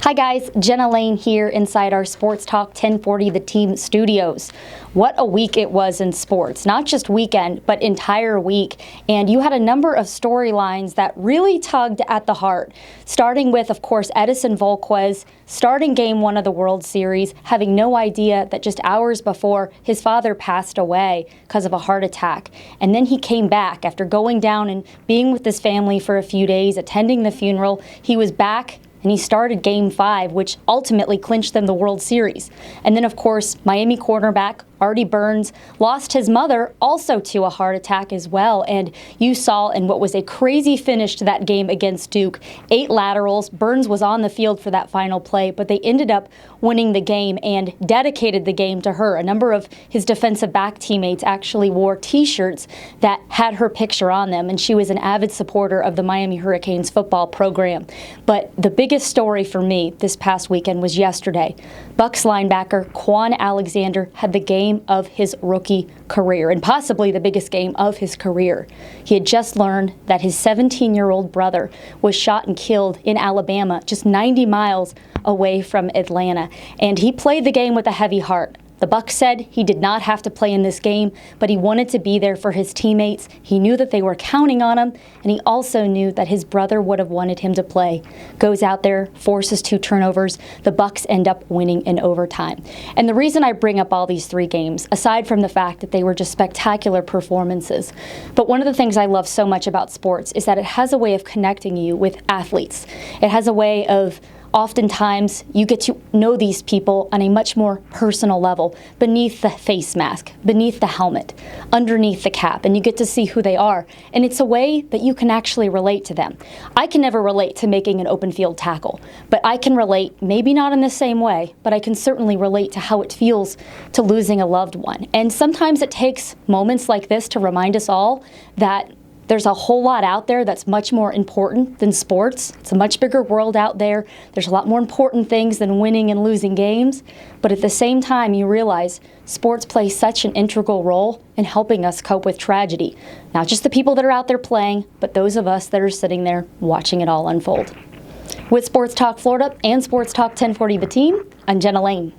Hi guys, Jenna Laine here inside our Sports Talk 1040 The Team studios. What a week it was in sports, not just weekend, but entire week. And you had a number of storylines that really tugged at the heart, starting with, of course, Edinson Volquez starting game one of the World Series, having no idea that just hours before his father passed away because of a heart attack. And then he came back after going down and being with his family for a few days, attending the funeral. He was back and he started Game 5, which ultimately clinched them the World Series. And then, of course, Miami cornerback Artie Burns lost his mother also to a heart attack as well. And you saw in what was a crazy finish to that game against Duke, 8 laterals. Burns was on the field for that final play, but they ended up winning the game and dedicated the game to her. A number of his defensive back teammates actually wore T-shirts that had her picture on them, and she was an avid supporter of the Miami Hurricanes football program. But the biggest story for me this past weekend was yesterday. Bucs linebacker Kwon Alexander had the game of his rookie career, and possibly the biggest game of his career. He had just learned that his 17-year-old brother was shot and killed in Alabama, just 90 miles away from Atlanta, and he played the game with a heavy heart. The Bucs said he did not have to play in this game, but he wanted to be there for his teammates. He knew that they were counting on him, and he also knew that his brother would have wanted him to play. Goes out there, forces 2 turnovers. The Bucs end up winning in overtime. And the reason I bring up all these 3 games, aside from the fact that they were just spectacular performances, but one of the things I love so much about sports is that it has a way of connecting you with athletes. It has a way of oftentimes, you get to know these people on a much more personal level, beneath the face mask, beneath the helmet, underneath the cap, and you get to see who they are. And it's a way that you can actually relate to them. I can never relate to making an open field tackle, but I can relate, maybe not in the same way, but I can certainly relate to how it feels to losing a loved one. And sometimes it takes moments like this to remind us all that there's a whole lot out there that's much more important than sports. It's a much bigger world out there. There's a lot more important things than winning and losing games. But at the same time, you realize sports play such an integral role in helping us cope with tragedy. Not just the people that are out there playing, but those of us that are sitting there watching it all unfold. With Sports Talk Florida and Sports Talk 1040 The Team, I'm Jenna Laine.